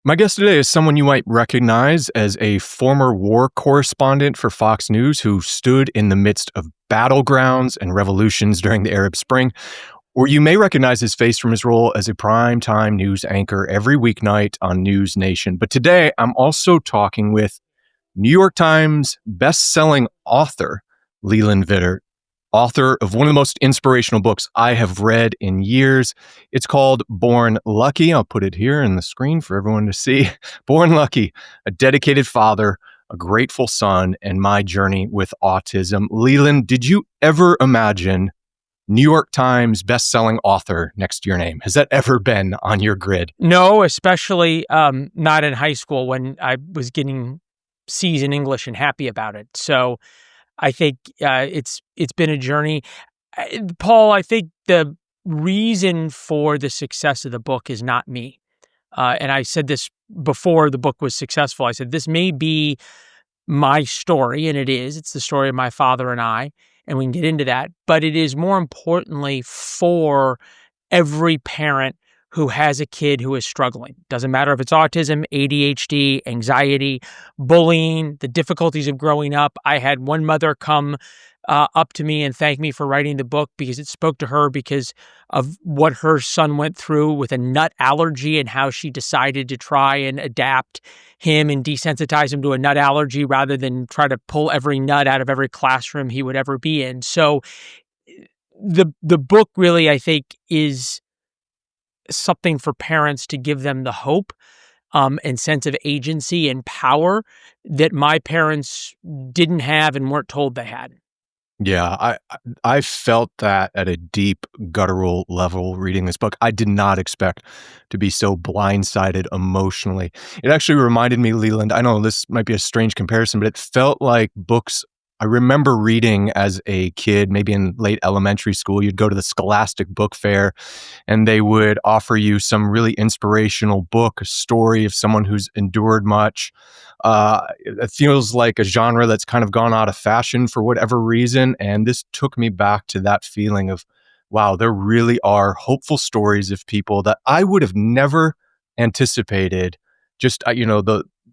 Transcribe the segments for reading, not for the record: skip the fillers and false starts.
My guest today is someone you might recognize as a former war correspondent for Fox News who stood in the midst of battlegrounds and revolutions during the Arab Spring. Or you may recognize his face from his role as a primetime news anchor every weeknight on NewsNation. But today, I'm also talking with New York Times bestselling author Leland Vittert, author of one of the most inspirational books I have read in years. It's called Born Lucky. I'll put it here in the screen for everyone to see. Born Lucky, a dedicated father, a grateful son, and my journey with autism. Leland, did you ever imagine New York Times bestselling author next to your name? Has that ever been on your grid? No, especially not in high school when I was getting C's in English and happy about it. So I think it's been a journey. Paul, I think the reason for the success of the book is not me. And I said this before the book was successful. I said, this may be my story, and it is. It's the story of my father and I, and we can get into that. But it is more importantly for every parent who has a kid who is struggling. Doesn't matter if it's autism, ADHD, anxiety, bullying, the difficulties of growing up. I had one mother come up to me and thank me for writing the book because it spoke to her because of what her son went through with a nut allergy and how she decided to try and adapt him and desensitize him to a nut allergy rather than try to pull every nut out of every classroom he would ever be in. So the book really, I think, is something for parents to give them the hope and sense of agency and power that my parents didn't have and weren't told they had. Yeah, I felt that at a deep guttural level reading this book. I did not expect to be so blindsided emotionally. It actually reminded me, Leland, I know this might be a strange comparison, but it felt like books I remember reading as a kid, maybe in late elementary school. You'd go to the Scholastic Book Fair and they would offer you some really inspirational book, a story of someone who's endured much. It feels like a genre that's kind of gone out of fashion for whatever reason. And this took me back to that feeling of, wow, there really are hopeful stories of people that I would have never anticipated. Just,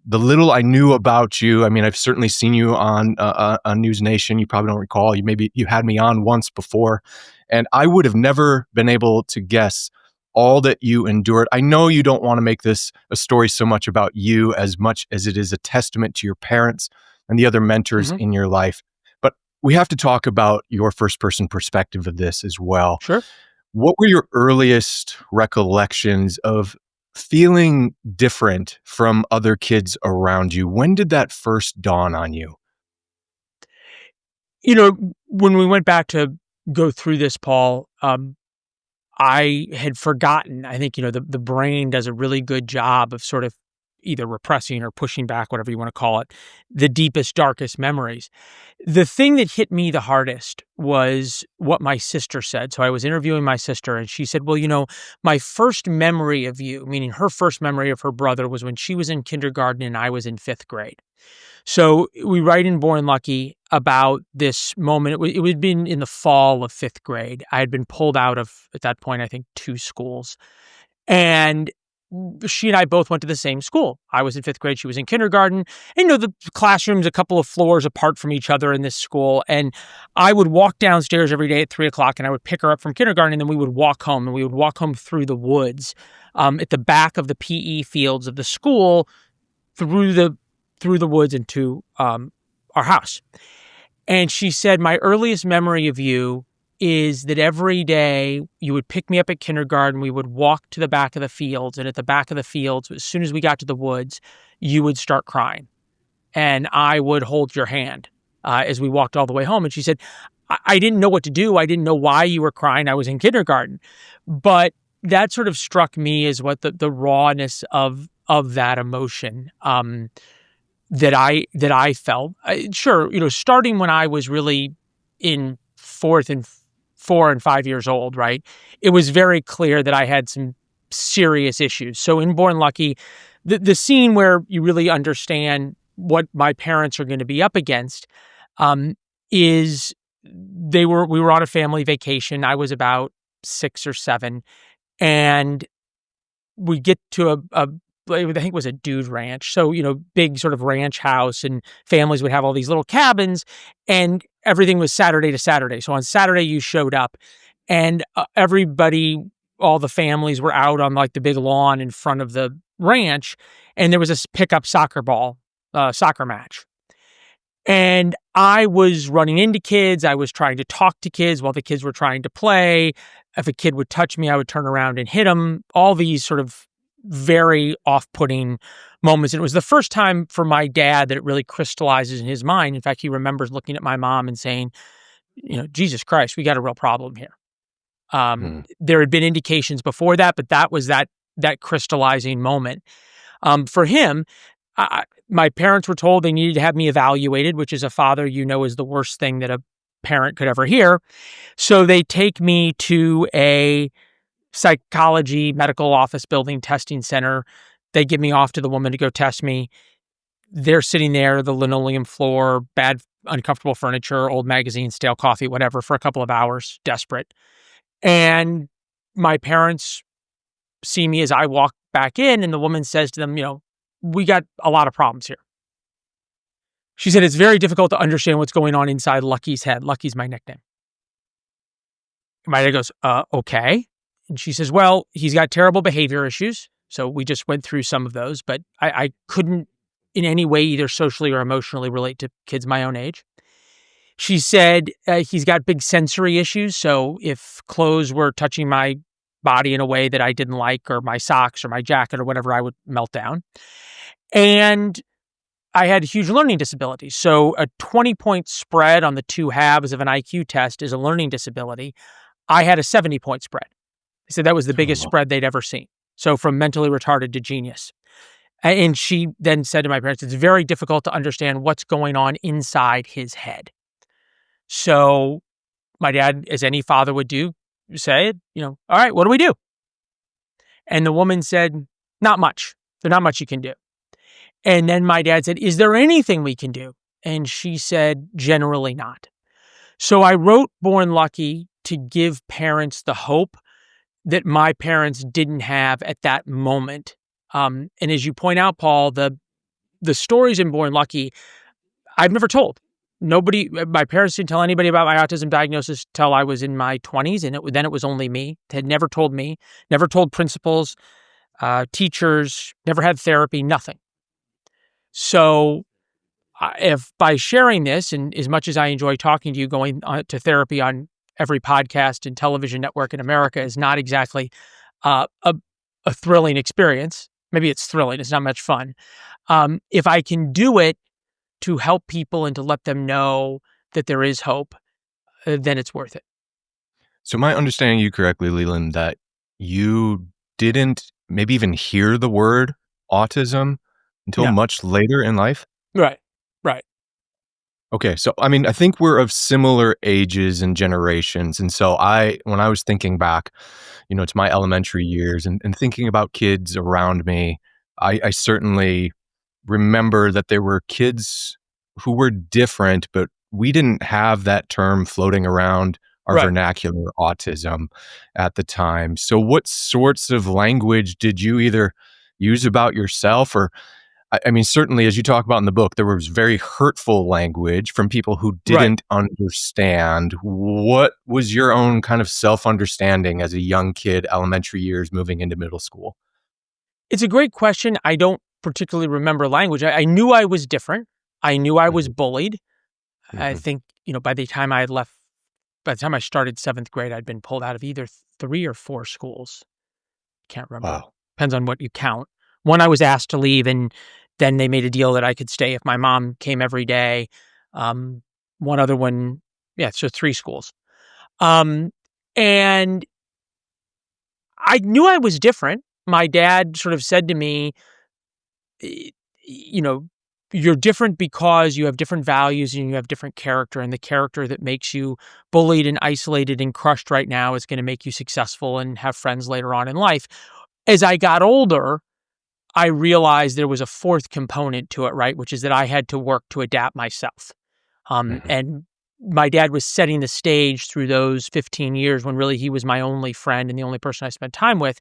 the little I knew about you. I mean, I've certainly seen you on NewsNation. You probably don't recall. You had me on once before, and I would have never been able to guess all that you endured. I know you don't want to make this a story so much about you as much as it is a testament to your parents and the other mentors Mm-hmm. in your life. But we have to talk about your first person perspective of this as well. Sure. What were your earliest recollections of feeling different from other kids around you? When did that first dawn on you? When we went back to go through this, Paul, I had forgotten. I think, the brain does a really good job of sort of either repressing or pushing back, whatever you want to call it, the deepest, darkest memories. The thing that hit me the hardest was what my sister said. So I was interviewing my sister and she said, well, my first memory of you, meaning her first memory of her brother, was when she was in kindergarten and I was in fifth grade. So we write in Born Lucky about this moment. It would have been in the fall of fifth grade. I had been pulled out of, at that point, I think 2 schools. And she and I both went to the same school. I was in fifth grade. She was in kindergarten. And, the classrooms a couple of floors apart from each other in this school. And I would walk downstairs every day at 3:00 and I would pick her up from kindergarten. And then we would walk home, and we would walk home through the woods at the back of the PE fields of the school through the woods into our house. And she said, my earliest memory of you is that every day you would pick me up at kindergarten, we would walk to the back of the fields, and at the back of the fields, as soon as we got to the woods, you would start crying. And I would hold your hand as we walked all the way home. And she said, I didn't know what to do. I didn't know why you were crying. I was in kindergarten. But that sort of struck me as what the rawness of that emotion that I felt. Sure, starting when I was really in 4 and 5 years old, right? It was very clear that I had some serious issues. So in Born Lucky, the scene where you really understand what my parents are going to be up against is we were on a family vacation. I was about 6 or 7, and we get to I think it was a dude ranch. So, big sort of ranch house, and families would have all these little cabins, and everything was Saturday to Saturday. So on Saturday you showed up, and everybody, all the families were out on like the big lawn in front of the ranch, and there was this pickup soccer match. And I was running into kids. I was trying to talk to kids while the kids were trying to play. If a kid would touch me, I would turn around and hit him. All these sort of very off-putting moments. And it was the first time for my dad that it really crystallizes in his mind. In fact, he remembers looking at my mom and saying, Jesus Christ, we got a real problem here. Hmm. There had been indications before that, but that was that crystallizing moment. For him, my parents were told they needed to have me evaluated, which as a father, is the worst thing that a parent could ever hear. So they take me to a psychology medical office building testing center. They give me off to the woman to go test me. They're sitting there, the linoleum floor, bad, uncomfortable furniture, old magazines, stale coffee, whatever, for a couple of hours, desperate. And my parents see me as I walk back in, and the woman says to them, we got a lot of problems here. She said, it's very difficult to understand what's going on inside Lucky's head. Lucky's my nickname. My dad goes, okay. And she says, well, he's got terrible behavior issues. So we just went through some of those, but I couldn't in any way either socially or emotionally relate to kids my own age. She said he's got big sensory issues. So if clothes were touching my body in a way that I didn't like, or my socks or my jacket or whatever, I would melt down. And I had huge learning disabilities. So a 20-point spread on the two halves of an IQ test is a learning disability. I had a 70-point spread. They said that was the biggest spread they'd ever seen. So from mentally retarded to genius. And she then said to my parents, it's very difficult to understand what's going on inside his head. So my dad, as any father would do, said, all right, what do we do? And the woman said, not much. There's not much you can do. And then my dad said, is there anything we can do? And she said, generally not. So I wrote Born Lucky to give parents the hope that my parents didn't have at that moment. And as you point out, Paul, the stories in Born Lucky, I've never told. My parents didn't tell anybody about my autism diagnosis till I was in my 20s, and then it was only me. They had never told me, never told principals, teachers, never had therapy, nothing. So if by sharing this, and as much as I enjoy talking to you, going to therapy on every podcast and television network in America is not exactly a thrilling experience. Maybe it's thrilling. It's not much fun. If I can do it to help people and to let them know that there is hope, then it's worth it. So am I understanding you correctly, Leland, that you didn't maybe even hear the word autism until much later in life? Right. Okay, so I think we're of similar ages and generations. And so when I was thinking back, to my elementary years and thinking about kids around me, I certainly remember that there were kids who were different, but we didn't have that term floating around our vernacular, autism, at the time. So what sorts of language did you either use about yourself, or certainly, as you talk about in the book, there was very hurtful language from people who didn't understand. What was your own kind of self-understanding as a young kid, elementary years, moving into middle school? It's a great question. I don't particularly remember language. I knew I was different. I knew I was bullied. I think, by the time I started seventh grade, I'd been pulled out of either 3 or 4 schools. Can't remember. Wow. Depends on what you count. One, I was asked to leave, and then they made a deal that I could stay if my mom came every day. One other one, so 3 schools. And I knew I was different. My dad sort of said to me, you're different because you have different values and you have different character, and the character that makes you bullied and isolated and crushed right now is going to make you successful and have friends later on in life. As I got older, I realized there was a 4th component to it, right? Which is that I had to work to adapt myself. And my dad was setting the stage through those 15 years when really he was my only friend and the only person I spent time with.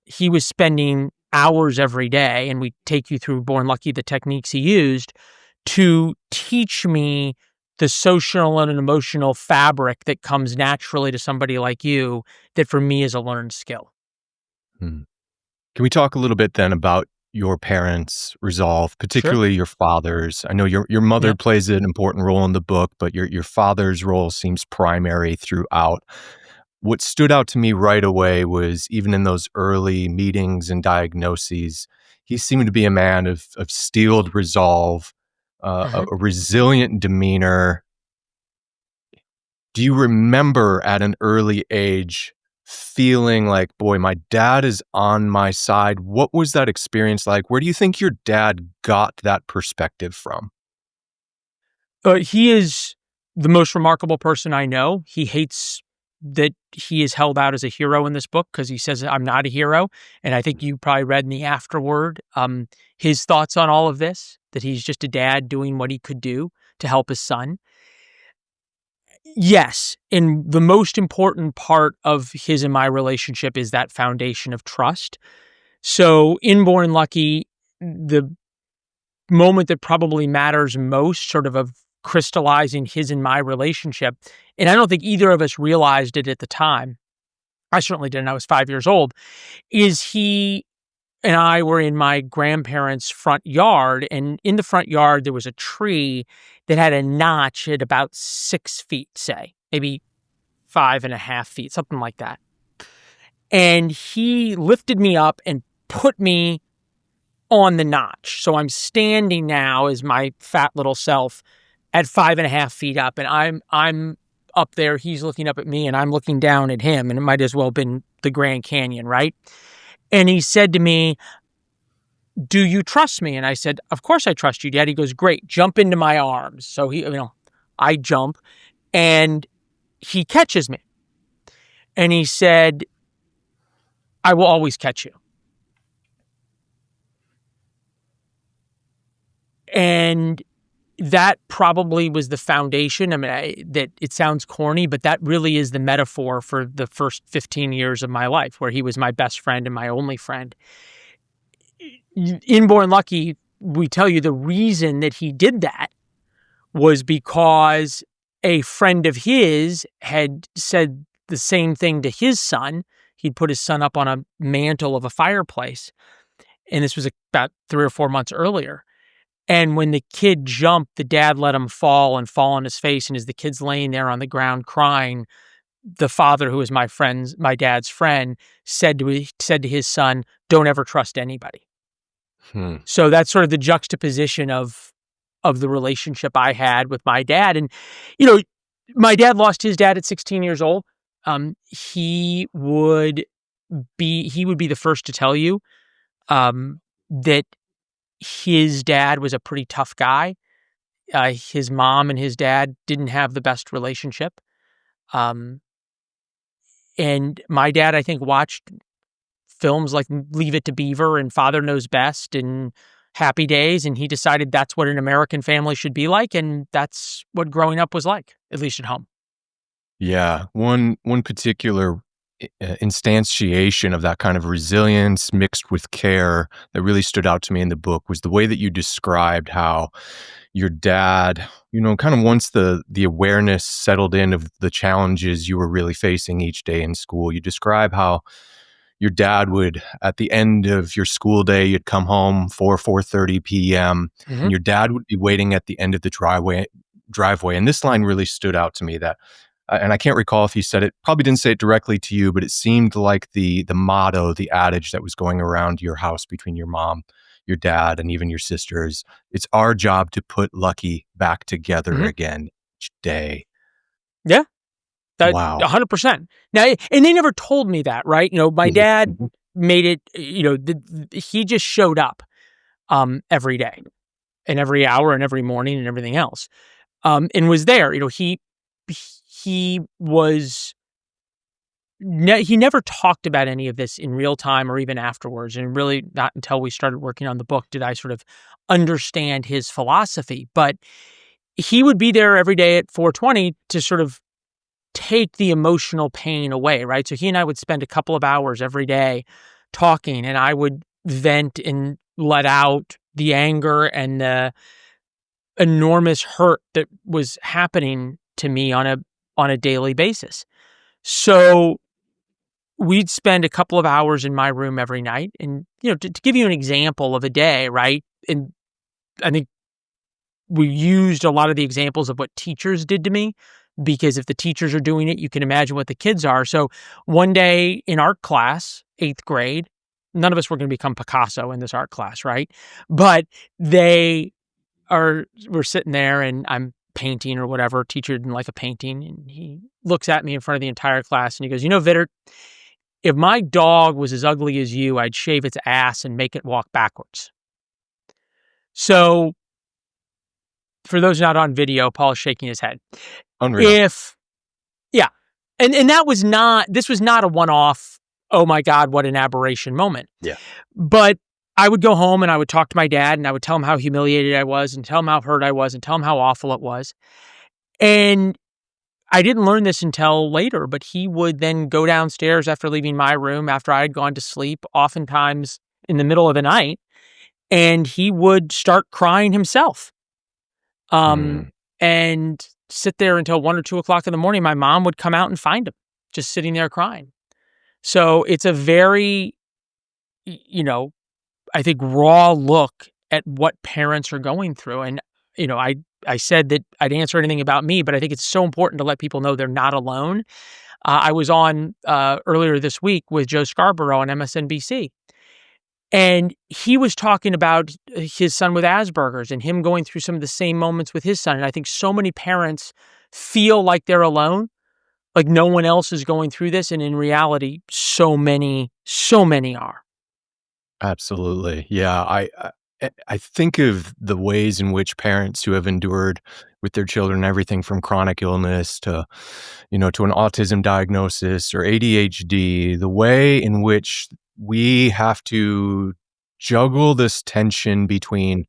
He was spending hours every day, and we take you through Born Lucky, the techniques he used to teach me the social and emotional fabric that comes naturally to somebody like you, that for me is a learned skill. Hmm. Can we talk a little bit then about your parents' resolve, Sure. particularly your father's? I know your mother Yeah. plays an important role in the book, but your father's role seems primary throughout. What stood out to me right away was even in those early meetings and diagnoses, he seemed to be a man of steeled resolve, Mhm. a resilient demeanor. Do you remember at an early age feeling like, boy, my dad is on my side? What was that experience like? Where do you think your dad got that perspective from? He is the most remarkable person I know. He hates that he is held out as a hero in this book because he says I'm not a hero. And I think you probably read in the afterword his thoughts on all of this, that he's just a dad doing what he could do to help his son. Yes, and the most important part of his and my relationship is that foundation of trust. So in Born Lucky, the moment that probably matters most, sort of crystallizing his and my relationship, and I don't think either of us realized it at the time. I certainly didn't. I was 5 years old. Is he and I were in my grandparents' front yard, and in the front yard there was a tree that had a notch at about 6 feet, say, maybe 5.5 feet, something like that. And he lifted me up and put me on the notch. So I'm standing now as my fat little self at 5.5 feet up, and I'm up there. He's looking up at me, and I'm looking down at him, and it might as well have been the Grand Canyon, right? And he said to me, "Do you trust me?" And I said, "Of course I trust you, Dad." He goes, "Great, jump into my arms." So I jump, and he catches me, and he said, "I will always catch you." And that probably was the foundation. I mean, that it sounds corny, but that really is the metaphor for the first 15 years of my life, where he was my best friend and my only friend. In Born Lucky, we tell you the reason that he did that was because a friend of his had said the same thing to his son. He'd put his son up on a mantle of a fireplace, and this was about 3 or 4 months earlier. And when the kid jumped, the dad let him fall and fall on his face. And as the kid's laying there on the ground crying, the father, who was my dad's friend, said to his son, "Don't ever trust anybody." Hmm. So that's sort of the juxtaposition of the relationship I had with my dad. And you know, my dad lost his dad at 16 years old. He would be the first to tell you that his dad was a pretty tough guy. His mom and his dad didn't have the best relationship. Um, and my dad, I think, watched films like Leave It to Beaver and Father Knows Best and Happy Days, and he decided that's what an American family should be like, and that's what growing up was like, at least at home. Yeah, one particular instantiation of that kind of resilience mixed with care that really stood out to me in the book was the way that you described how your dad, kind of once the awareness settled in of the challenges you were really facing each day in school, you describe how your dad would, at the end of your school day, you'd come home 4:30 p.m. Mhm. and your dad would be waiting at the end of the driveway. And this line really stood out to me that, and I can't recall if he said it, probably didn't say it directly to you, but it seemed like the motto, the adage that was going around your house between your mom, your dad, and even your sisters. It's our job to put Lucky back together Mhm. again each day. Yeah, that Wow. 100%. Now, and they never told me that, right? My Mhm, dad mhm. made it, he just showed up every day and every hour and every morning and everything else. And was there. He was he never talked about any of this in real time or even afterwards, and really not until we started working on the book did I sort of understand his philosophy. But he would be there every day at 4:20 to sort of take the emotional pain away, right? So he and I would spend a couple of hours every day talking, and I would vent and let out the anger and the enormous hurt that was happening to me on a daily basis. So we'd spend a couple of hours in my room every night. And, to give you an example of a day, right? And I think we used a lot of the examples of what teachers did to me, because if the teachers are doing it, you can imagine what the kids are. So one day in art class, 8th grade, none of us were going to become Picasso in this art class, right? But we're sitting there and I'm painting or whatever. Teacher didn't like a painting. And he looks at me in front of the entire class and he goes, Vitter, if my dog was as ugly as you, I'd shave its ass and make it walk backwards. So for those not on video, Paul is shaking his head. Unreal. Yeah. And this was not a one-off, oh my God, what an aberration moment. Yeah. But I would go home and I would talk to my dad and I would tell him how humiliated I was and tell him how hurt I was and tell him how awful it was. And I didn't learn this until later, but he would then go downstairs after leaving my room, after I had gone to sleep, oftentimes in the middle of the night, and he would start crying himself. Mm. And sit there until 1 or 2 o'clock in the morning. My mom would come out and find him just sitting there crying. So it's a very, I think, raw look at what parents are going through. And, I said that I'd answer anything about me, but I think it's so important to let people know they're not alone. I was on earlier this week with Joe Scarborough on MSNBC. And he was talking about his son with Asperger's and him going through some of the same moments with his son. And I think so many parents feel like they're alone, like no one else is going through this. And in reality, so many are. Absolutely. Yeah. I think of the ways in which parents who have endured with their children everything from chronic illness to, to an autism diagnosis or ADHD, the way in which we have to juggle this tension between,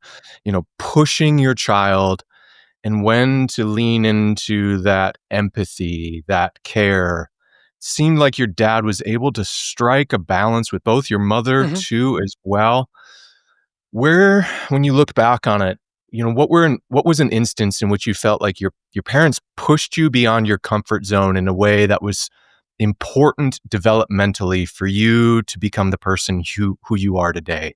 pushing your child and when to lean into that empathy, that care. Seemed like your dad was able to strike a balance with both your mother Mhm. too as well. Where, when you look back on it, what was an instance in which you felt like your parents pushed you beyond your comfort zone in a way that was important developmentally for you to become the person who you are today?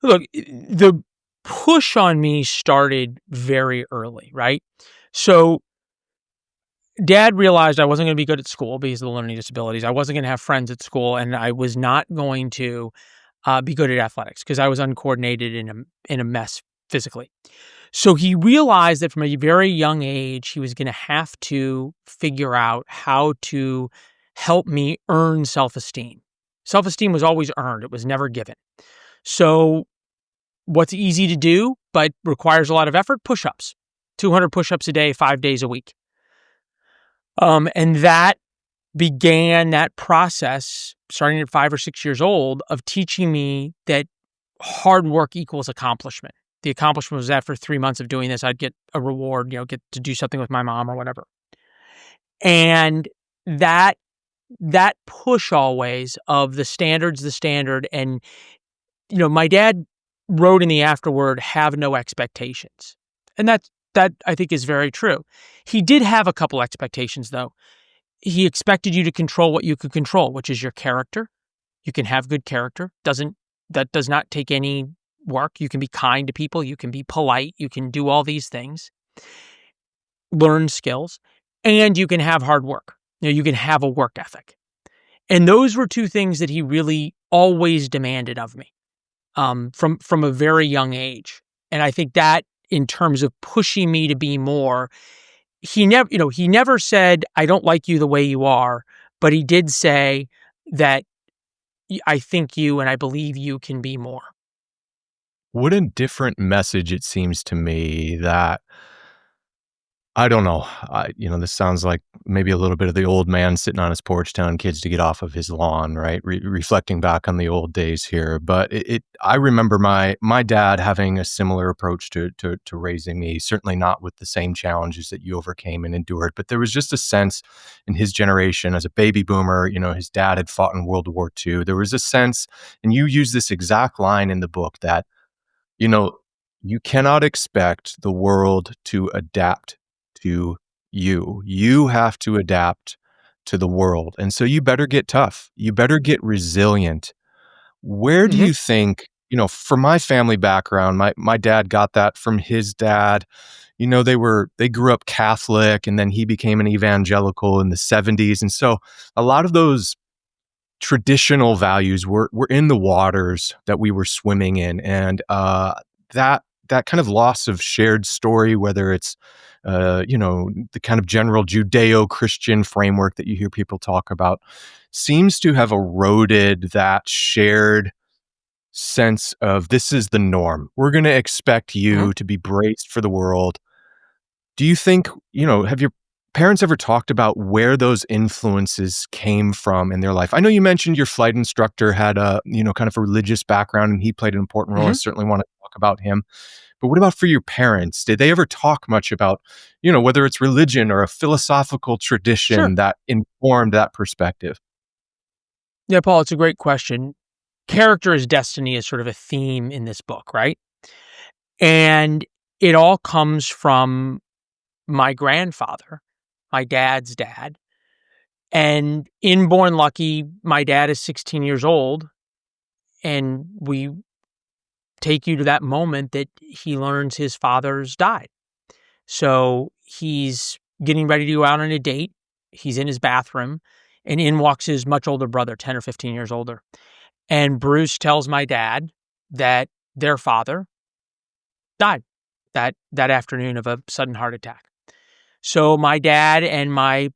Look, the push on me started very early, right? So dad realized I wasn't going to be good at school because of the learning disabilities. I wasn't going to have friends at school, and I was not going to be good at athletics because I was uncoordinated in a mess physically. So he realized that from a very young age, he was going to have to figure out how to help me earn self-esteem. Self-esteem was always earned. It was never given. So what's easy to do, but requires a lot of effort? Push-ups, 200 push-ups a day, 5 days a week. And that began that process starting at 5 or 6 years old of teaching me that hard work equals accomplishment. The accomplishment was after 3 months of doing this, I'd get a reward, get to do something with my mom or whatever. And that push always of the standard. And, my dad wrote in the afterword, have no expectations. And that I think is very true. He did have a couple expectations though. He expected you to control what you could control, which is your character. You can have good character. That does not take any work. You can be kind to people. You can be polite. You can do all these things, learn skills, and you can have hard work. You can have a work ethic. And those were two things that he really always demanded of me from a very young age. And I think that in terms of pushing me to be more, he never said, I don't like you the way you are, but he did say that I think you and I believe you can be more. What a different message it seems to me that I don't know. This sounds like maybe a little bit of the old man sitting on his porch telling kids to get off of his lawn, right? Reflecting back on the old days here, but I remember my dad having a similar approach to raising me. Certainly not with the same challenges that you overcame and endured, but there was just a sense in his generation as a baby boomer. His dad had fought in World War II. There was a sense, and you use this exact line in the book that you know, you cannot expect the world to adapt to you. You have to adapt to the world. And so you better get tough. You better get resilient. Where do Mhm. you think, for my family background, my dad got that from his dad. They grew up Catholic and then he became an evangelical in the 70s. And so a lot of those traditional values were in the waters that we were swimming in, and that kind of loss of shared story, whether it's the kind of general Judeo-Christian framework that you hear people talk about, seems to have eroded that shared sense of this is the norm. We're going to expect Mhm. you to be braced for the world. Do you think, have your parents ever talked about where those influences came from in their life? I know you mentioned your flight instructor had a, kind of a religious background and he played an important role. I Mhm. certainly want to talk about him. But what about for your parents? Did they ever talk much about, whether it's religion or a philosophical Sure. tradition that informed that perspective? Yeah, Paul, it's a great question. Character as destiny is sort of a theme in this book, right? And it all comes from my grandfather, my dad's dad. And in Born Lucky, my dad is 16 years old, and we take you to that moment that he learns his father's died. So he's getting ready to go out on a date. He's in his bathroom, and in walks his much older brother, 10 or 15 years older. And Bruce tells my dad that their father died that afternoon of a sudden heart attack. So my dad and my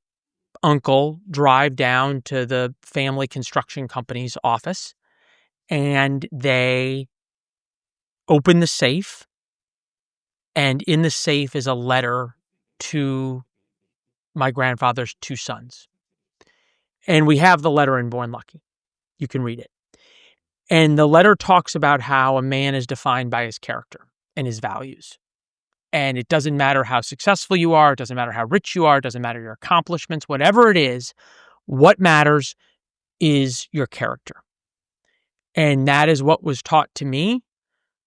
uncle drive down to the family construction company's office, and they open the safe, and in the safe is a letter to my grandfather's two sons. And we have the letter in Born Lucky. You can read it. And the letter talks about how a man is defined by his character and his values. And it doesn't matter how successful you are, it doesn't matter how rich you are, it doesn't matter your accomplishments, whatever it is, what matters is your character. And that is what was taught to me.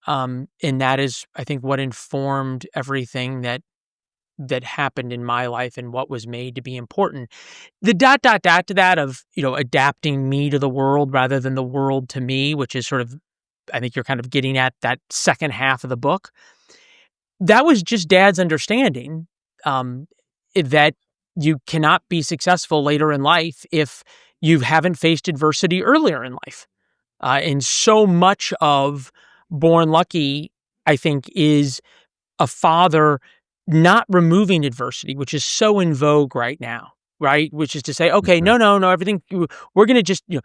And that is, I think, what informed everything that happened in my life and what was made to be important. The dot dot dot to that of, adapting me to the world rather than the world to me, which is sort of, I think you're kind of getting at that second half of the book. That was just dad's understanding, um, that you cannot be successful later in life if you haven't faced adversity earlier in life. And so much of Born Lucky, I think, is a father not removing adversity, which is so in vogue right now, right? Which is to say, okay, Mhm. no, no, no, everything, we're going to just, you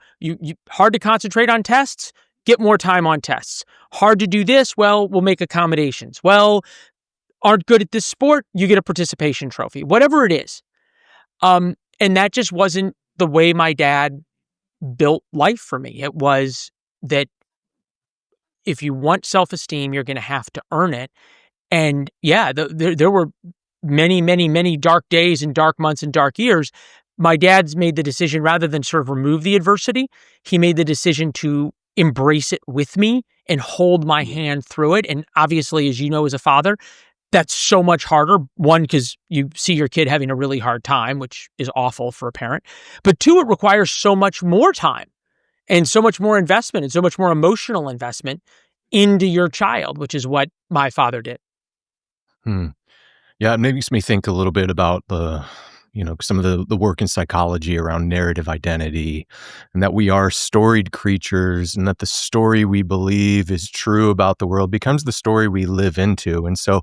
hard to concentrate on tests, get more time on tests. Hard to do this, well, we'll make accommodations. Well, aren't good at this sport, you get a participation trophy, whatever it is. And that just wasn't the way my dad built life for me. It was that if you want self-esteem, you're going to have to earn it. And yeah, there were many, many, many dark days and dark months and dark years. My dad's made the decision rather than sort of remove the adversity, he made the decision to embrace it with me and hold my hand through it. And obviously, as you know, as a father, that's so much harder. One, because you see your kid having a really hard time, which is awful for a parent. But two, it requires so much more time and so much more investment and so much more emotional investment into your child, which is what my father did. Hmm. Yeah, it makes me think a little bit about some of the work in psychology around narrative identity, and that we are storied creatures, and that the story we believe is true about the world becomes the story we live into. And so,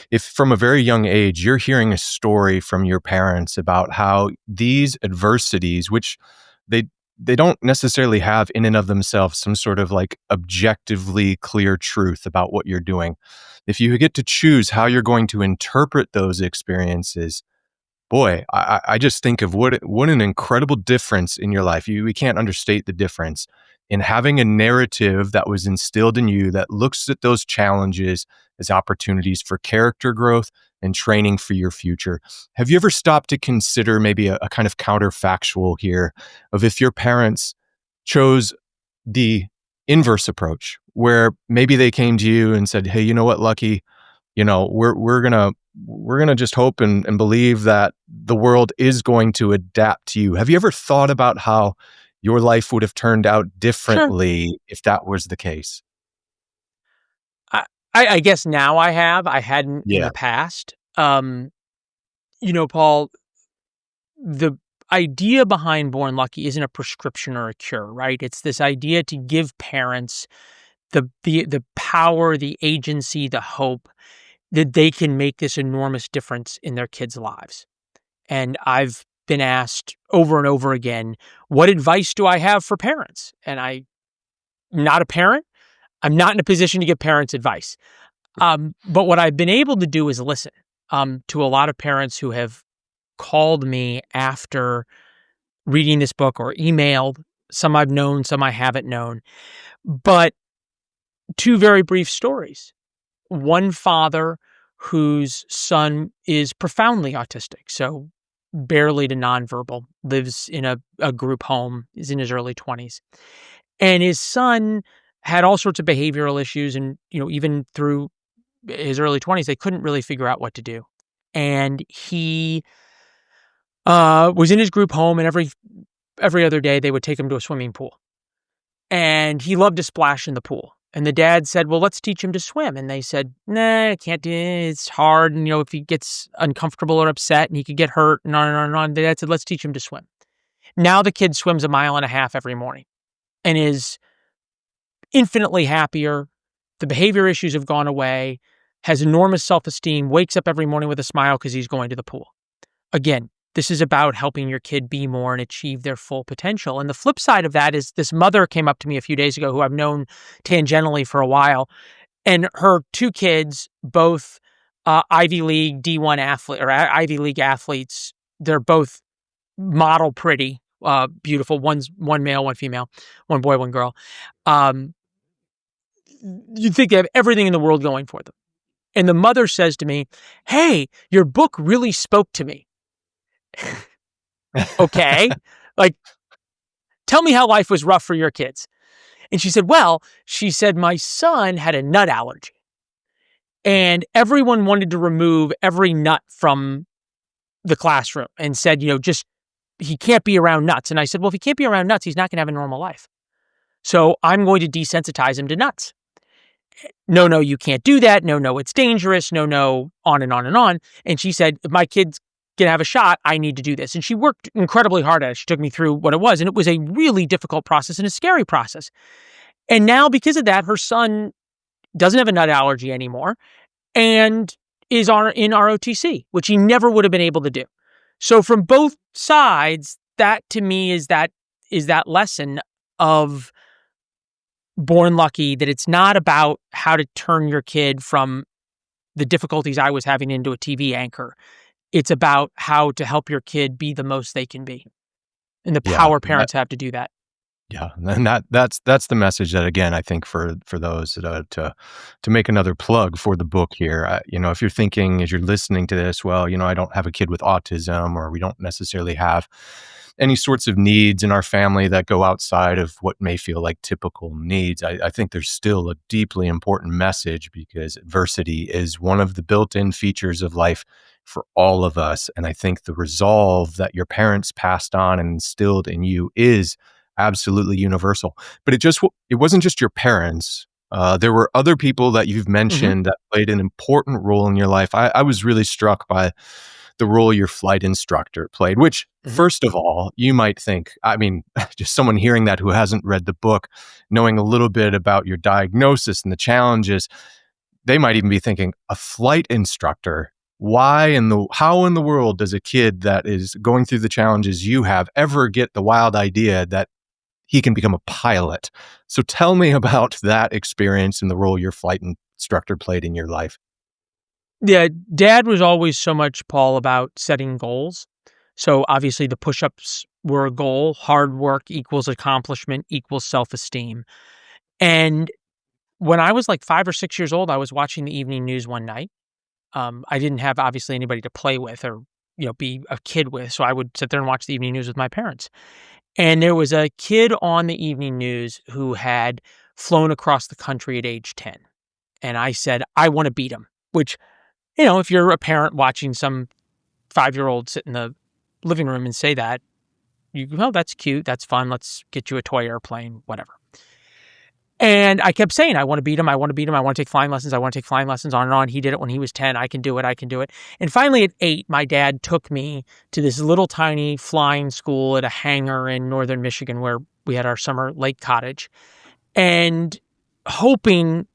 if from a very young age you're hearing a story from your parents about how these adversities, which they they don't necessarily have in and of themselves some sort of like objectively clear truth about what you're doing. If you get to choose how you're going to interpret those experiences, boy, I just think of what an incredible difference in your life. We can't understate the difference in having a narrative that was instilled in you that looks at those challenges as opportunities for character growth and training for your future. Have you ever stopped to consider maybe a kind of counterfactual here of if your parents chose the inverse approach, where maybe they came to you and said, "Hey, you know what, Lucky? We're gonna just hope and believe that the world is going to adapt to you." Have you ever thought about how your life would have turned out Sure. differently if that was the case? I I guess now I have. I hadn't in Yeah. the past. Paul, the idea behind Born Lucky isn't a prescription or a cure, right? It's this idea to give parents the power, the agency, the hope that they can make this enormous difference in their kids' lives. And I've been asked over and over again, what advice do I have for parents? And I'm not a parent. I'm not in a position to give parents advice. But what I've been able to do is listen to a lot of parents who have called me after reading this book or emailed. Some I've known, some I haven't known. But two very brief stories. One father whose son is profoundly autistic, so barely to nonverbal, lives in a group home, is in his early 20s. And his son had all sorts of behavioral issues. And, even through his early 20s, they couldn't really figure out what to do. And he was in his group home, and every other day they would take him to a swimming pool. And he loved to splash in the pool. And the dad said, well, let's teach him to swim. And they said, nah, I can't do it. It's hard. And, if he gets uncomfortable or upset and he could get hurt and on and on and on. The dad said, let's teach him to swim. Now the kid swims 1.5 miles every morning and is infinitely happier. The behavior issues have gone away, has enormous self-esteem, wakes up every morning with a smile because he's going to the pool. Again, this is about helping your kid be more and achieve their full potential. And the flip side of that is this mother came up to me a few days ago who I've known tangentially for a while. And her two kids, both Ivy League D1 athlete or Ivy League athletes, they're both model pretty, beautiful. One male, one female, one boy, one girl. You'd think they have everything in the world going for them. And the mother says to me, hey, your book really spoke to me. Okay. Like, tell me how life was rough for your kids. And she said, my son had a nut allergy. And everyone wanted to remove every nut from the classroom and said, he can't be around nuts. And I said, well, if he can't be around nuts, he's not going to have a normal life. So I'm going to desensitize him to nuts. No, you can't do that. No, it's dangerous. No, on and on and on. And she said, if my kid's going to have a shot, I need to do this. And she worked incredibly hard at it. She took me through what it was. And it was a really difficult process and a scary process. And now because of that, her son doesn't have a nut allergy anymore and is in ROTC, which he never would have been able to do. So from both sides, that to me is that lesson of Born Lucky, that it's not about how to turn your kid from the difficulties I was having into a TV anchor. It's about how to help your kid be the most they can be, and the Yeah. power parents have to do that. Yeah, and that's the message that, again, I think for those to make another plug for the book here. If you're thinking as you're listening to this, well, I don't have a kid with autism, or we don't necessarily have any sorts of needs in our family that go outside of what may feel like typical needs. I think there's still a deeply important message, because adversity is one of the built-in features of life for all of us. And I think the resolve that your parents passed on and instilled in you is absolutely universal. But it wasn't just your parents. There were other people that you've Mhm. mentioned that played an important role in your life. I was really struck by the role your flight instructor played, which, Mhm. first of all, you might think, I mean, just someone hearing that who hasn't read the book, knowing a little bit about your diagnosis and the challenges, they might even be thinking, a flight instructor? How in the world does a kid that is going through the challenges you have ever get the wild idea that he can become a pilot. So tell me about that experience and the role your flight instructor played in your life. Yeah, dad was always so much, Paul, about setting goals. So obviously the push-ups were a goal. Hard work equals accomplishment equals self-esteem. And when I was like 5 or 6 years old, I was watching the evening news one night. I didn't have obviously anybody to play with or be a kid with, so I would sit there and watch the evening news with my parents. And there was a kid on the evening news who had flown across the country at age 10. And I said, I want to beat him, which, if you're a parent watching some 5-year-old sit in the living room and say that, that's cute. That's fun. Let's get you a toy airplane, whatever. And I kept saying, I want to beat him. I want to beat him. I want to take flying lessons. I want to take flying lessons, on and on. He did it when he was 10. I can do it. I can do it. And finally at 8, my dad took me to this little tiny flying school at a hangar in northern Michigan where we had our summer lake cottage. And hoping,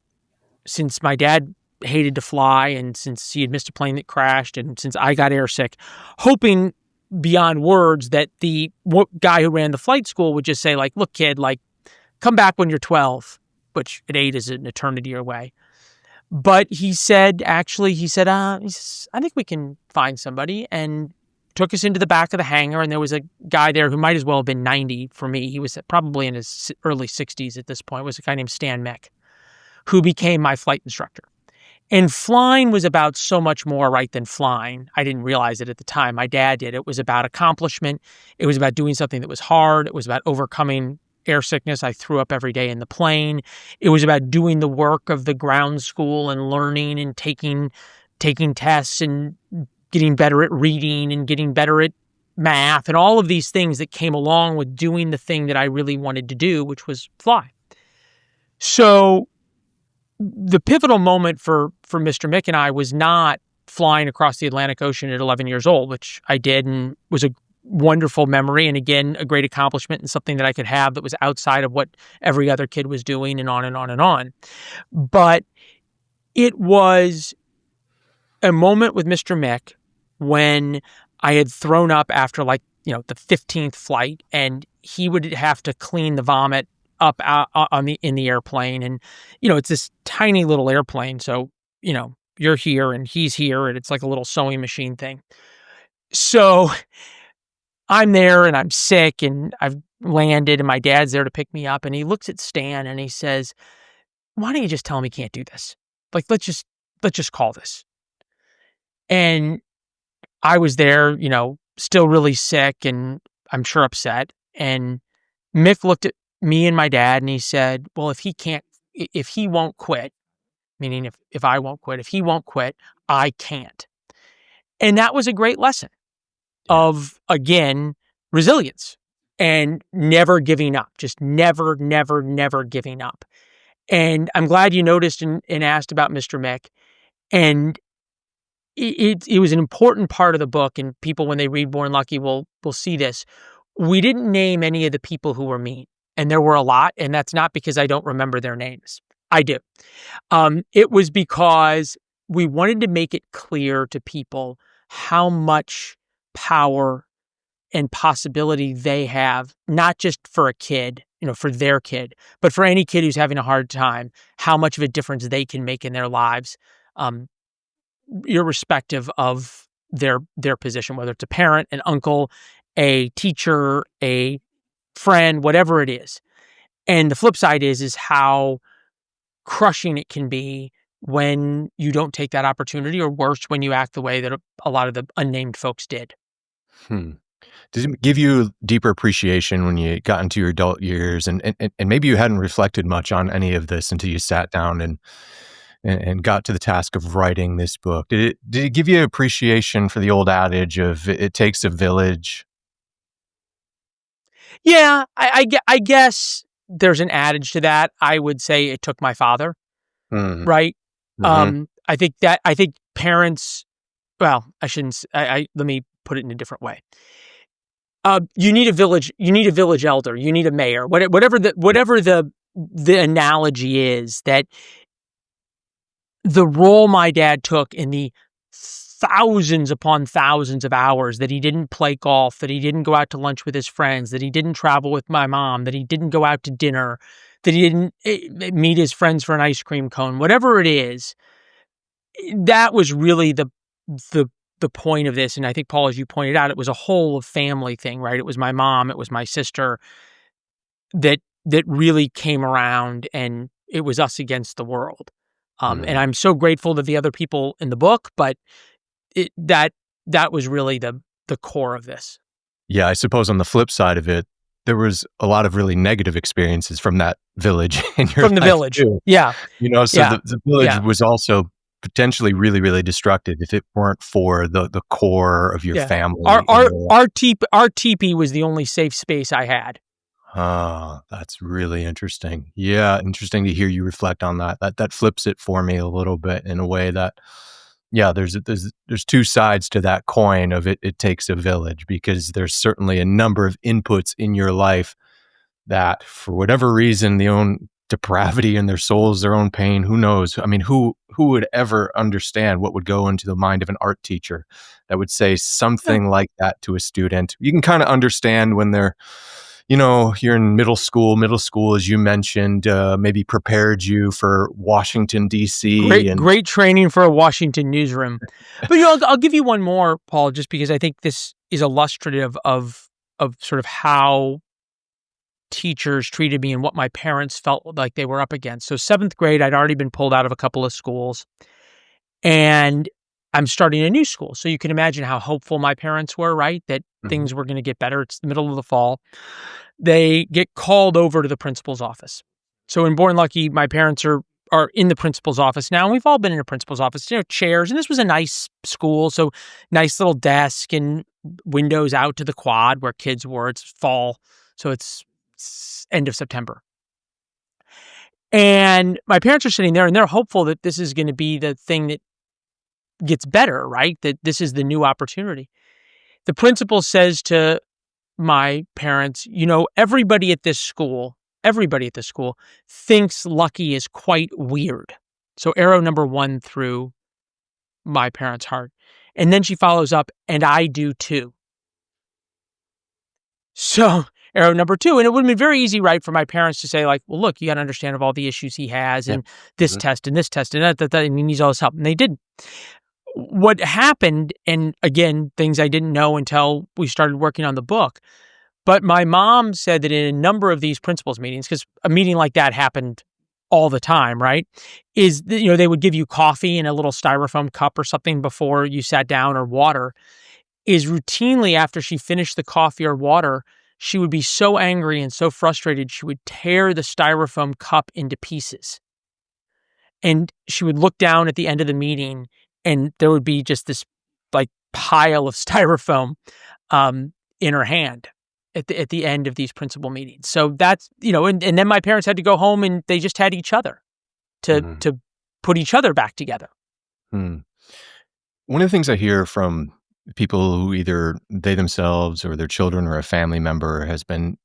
since my dad hated to fly and since he had missed a plane that crashed and since I got airsick, hoping beyond words that the guy who ran the flight school would just say, like, look, kid, like, come back when you're 12, which at 8 is an eternity away. But he said, I think we can find somebody, and took us into the back of the hangar. And there was a guy there who might as well have been 90 for me. He was probably in his early 60s at this point. It was a guy named Stan Mick, who became my flight instructor. And flying was about so much more, right, than flying. I didn't realize it at the time. My dad did. It was about accomplishment. It was about doing something that was hard. It was about overcoming air sickness. I threw up every day in the plane. It was about doing the work of the ground school and learning and taking tests and getting better at reading and getting better at math and all of these things that came along with doing the thing that I really wanted to do, which was fly. So the pivotal moment for Mr. Mick and I was not flying across the Atlantic Ocean at 11 years old, which I did and was a wonderful memory, and again, a great accomplishment and something that I could have that was outside of what every other kid was doing, and on and on and on. But it was a moment with Mr. Mick when I had thrown up after the 15th flight, and he would have to clean the vomit up in the airplane. And, it's this tiny little airplane. So, you're here and he's here, and it's like a little sewing machine thing. So I'm there and I'm sick and I've landed and my dad's there to pick me up, and he looks at Stan and he says, why don't you just tell him he can't do this? Like, let's just call this. And I was there, still really sick and I'm sure upset. And Mick looked at me and my dad and he said, well, if he won't quit, meaning if I won't quit, if he won't quit, I can't. And that was a great lesson of, again, resilience and never giving up, just never, never, never giving up. And I'm glad you noticed and asked about Mr. Mick. And it was an important part of the book, and people, when they read Born Lucky, will see this. We didn't name any of the people who were mean, and there were a lot, and that's not because I don't remember their names. I do. It was because we wanted to make it clear to people how much power and possibility they have, not just for a kid, for their kid, but for any kid who's having a hard time, how much of a difference they can make in their lives, irrespective of their position, whether it's a parent, an uncle, a teacher, a friend, whatever it is. And the flip side is how crushing it can be when you don't take that opportunity, or worse, when you act the way that a lot of the unnamed folks did. Does it give you deeper appreciation when you got into your adult years, and maybe you hadn't reflected much on any of this until you sat down and got to the task of writing this book? Did it give you appreciation for the old adage of it takes a village? Yeah, I guess there's an adage to that. I would say it took my father, Mm. right? Mm-hmm. I think parents, well, I shouldn't, let me put it in a different way. You need a village elder, you need a mayor, whatever the analogy is, that the role my dad took in the thousands upon thousands of hours that he didn't play golf, that he didn't go out to lunch with his friends, that he didn't travel with my mom, that he didn't go out to dinner, that he didn't meet his friends for an ice cream cone, whatever it is, that was really the the point of this. And I think, Paul, as you pointed out, it was a whole family thing, right? It was my mom, it was my sister that really came around, and it was us against the world. And Mhm. I'm so grateful to the other people in the book, but that was really the core of this. Yeah, I suppose on the flip side of it, there was a lot of really negative experiences from that village in your From the life village. too. Yeah, So yeah, the village yeah, was also potentially really, really destructive if it weren't for the core of your yeah. Our family and our your. our teep our teepee was the only safe space I had. Ah, that's really interesting. Yeah, interesting to hear you reflect on that. That flips it for me a little bit in a way that, yeah, there's two sides to that coin of it. It takes a village because there's certainly a number of inputs in your life that, for whatever reason, their own depravity in their souls, their own pain, who knows? I mean, who would ever understand what would go into the mind of an art teacher that would say Yeah. something like that to a student? You can kind of understand when they're, you're in middle school. Middle school, as you mentioned, maybe prepared you for Washington, D.C. and Great training for a Washington newsroom. But, I'll give you one more, Paul, just because I think this is illustrative of sort of how teachers treated me and what my parents felt like they were up against. So 7th grade, I'd already been pulled out of a couple of schools, and I'm starting a new school. So you can imagine how hopeful my parents were, right? That Mhm. things were gonna get better. It's the middle of the fall. They get called over to the principal's office. So in Born Lucky, my parents are in the principal's office now, and we've all been in a principal's office, chairs, and this was a nice school, so nice little desk and windows out to the quad where kids were. It's fall, so it's end of September. And my parents are sitting there, and they're hopeful that this is gonna be the thing that gets better, right? That this is the new opportunity. The principal says to my parents, everybody at this school thinks Lucky is quite weird. So arrow number 1 through my parents' heart. And then she follows up, and I do too. So arrow number 2, and it would have been very easy, right, for my parents to say, like, well, look, you got to understand of all the issues he has, Yeah. and this Mhm. test and this test and that, and he needs all this help. And they didn't. What happened, and again, things I didn't know until we started working on the book. But my mom said that in a number of these principals meetings, because a meeting like that happened all the time, right? Is that, they would give you coffee in a little styrofoam cup or something before you sat down, or water. Is routinely after she finished the coffee or water, she would be so angry and so frustrated, she would tear the styrofoam cup into pieces. And she would look down at the end of the meeting, and there would be just this like pile of styrofoam in her hand at the end of these principal meetings. So that's, and then my parents had to go home, and they just had each other Mhm. to put each other back together. Hmm. One of the things I hear from people who either they themselves or their children or a family member has been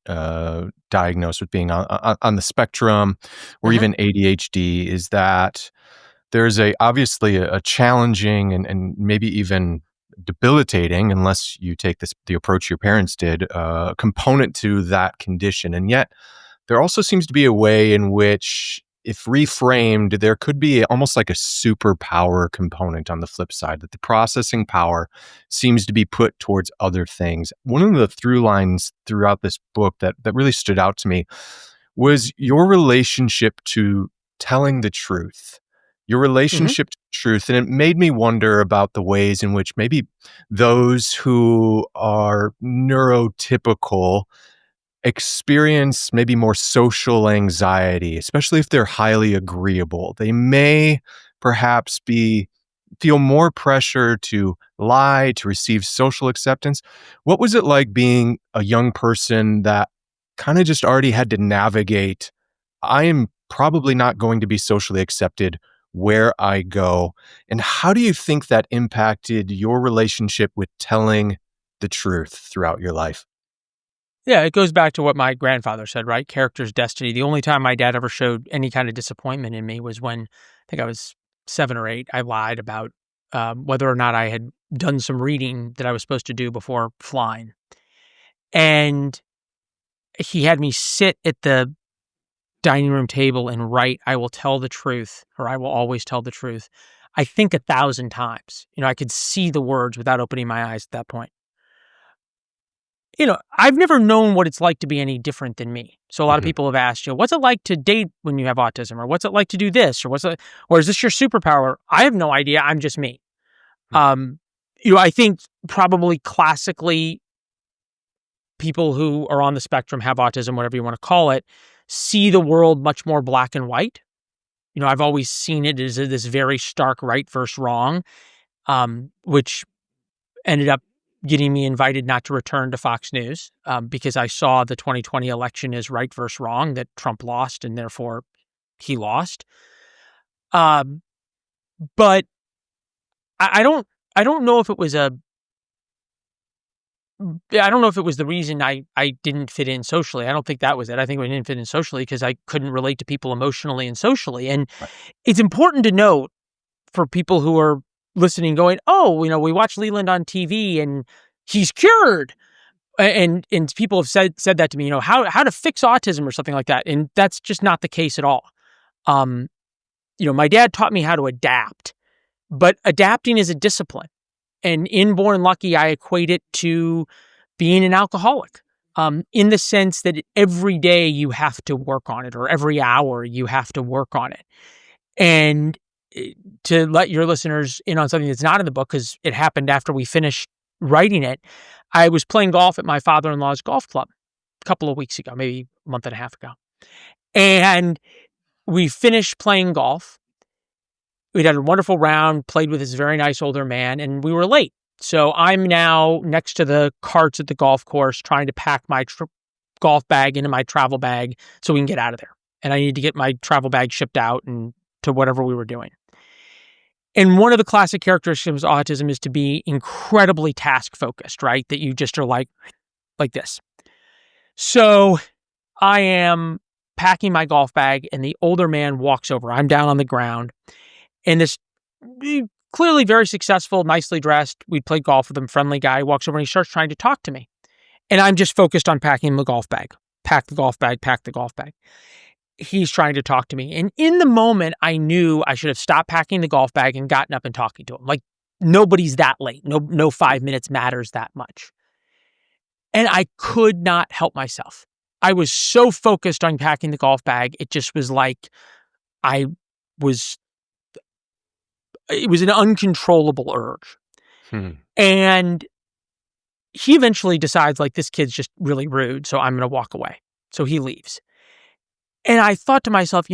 diagnosed with being on the spectrum or Mhm. even ADHD is that there's obviously a challenging and maybe even debilitating, unless you take the approach your parents did, component to that condition. And yet there also seems to be a way in which, if reframed, there could be almost like a superpower component on the flip side, that the processing power seems to be put towards other things. One of the through lines throughout this book that really stood out to me was your relationship to telling the truth, your Mhm. relationship to truth. And it made me wonder about the ways in which maybe those who are neurotypical experience maybe more social anxiety, especially if they're highly agreeable. They may perhaps feel more pressure to lie, to receive social acceptance. What was it like being a young person that kind of just already had to navigate, I am probably not going to be socially accepted where I go? And how do you think that impacted your relationship with telling the truth throughout your life? Yeah, it goes back to what my grandfather said, right? Character's destiny. The only time my dad ever showed any kind of disappointment in me was when I think I was 7 or 8. I lied about whether or not I had done some reading that I was supposed to do before flying. And he had me sit at the dining room table and write, "I will tell the truth," or "I will always tell the truth." I think 1,000 times. I could see the words without opening my eyes at that point. I've never known what it's like to be any different than me. So a lot of Mhm. people have asked, what's it like to date when you have autism? Or what's it like to do this? Or is this your superpower? I have no idea. I'm just me. Mm. Um, I think probably classically people who are on the spectrum, have autism, whatever you want to call it, see the world much more black and white. I've always seen it as this very stark right versus wrong, which ended up getting me invited not to return to Fox News because I saw the 2020 election as right versus wrong, that Trump lost and therefore he lost. Um, but I don't know if it was I don't know if it was the reason I didn't fit in socially. I don't think that was it. I think I didn't fit in socially because I couldn't relate to people emotionally and socially. And Right. it's important to note for people who are listening, going, "Oh, we watch Leland on TV and he's cured." And people have said that to me, how to fix autism or something like that. And that's just not the case at all. Um, my dad taught me how to adapt, but adapting is a discipline. And inborn lucky, I equate it to being an alcoholic, in the sense that every day you have to work on it, or every hour you have to work on it. And to let your listeners in on something that's not in the book, because it happened after we finished writing it, I was playing golf at my father-in-law's golf club a couple of weeks ago, maybe a month and a half ago. And we finished playing golf. We'd had a wonderful round, played with this very nice older man, and we were late. So I'm now next to the carts at the golf course trying to pack my golf bag into my travel bag so we can get out of there. And I need to get my travel bag shipped out and to whatever we were doing. And one of the classic characteristics of autism is to be incredibly task focused, right? That you just are like this. So I am packing my golf bag and the older man walks over. I'm down on the ground and this clearly very successful, nicely dressed, we'd played golf with him, friendly guy, walks over and he starts trying to talk to me. And I'm just focused on packing the golf bag. Pack the golf bag, pack the golf bag. He's trying to talk to me. And in the moment, I knew I should have stopped packing the golf bag and gotten up and talking to him. Like, nobody's that late. No 5 minutes matters that much. And I could not help myself. I was so focused on packing the golf bag. It just was like I was, it was an uncontrollable urge. Hmm. And he eventually decides, like, this kid's just really rude, so I'm going to walk away. So he leaves. And I thought to myself,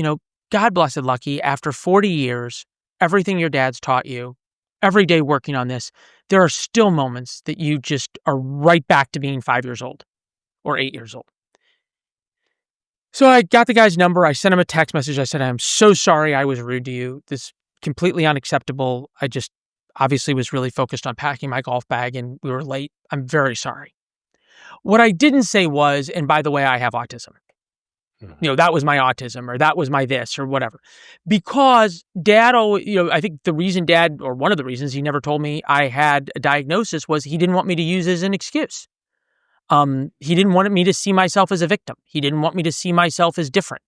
God blessed Lucky, after 40 years, everything your dad's taught you, every day working on this, there are still moments that you just are right back to being 5 years old or 8 years old. So I got the guy's number. I sent him a text message. I said, "I'm so sorry I was rude to you. This is completely unacceptable. I just obviously was really focused on packing my golf bag and we were late. I'm very sorry." What I didn't say was, "And by the way, I have autism." Mhm. That was my autism, or that was my this, or whatever. Because dad always, I think the reason dad, or one of the reasons he never told me I had a diagnosis, was he didn't want me to use it as an excuse. He didn't want me to see myself as a victim. He didn't want me to see myself as different,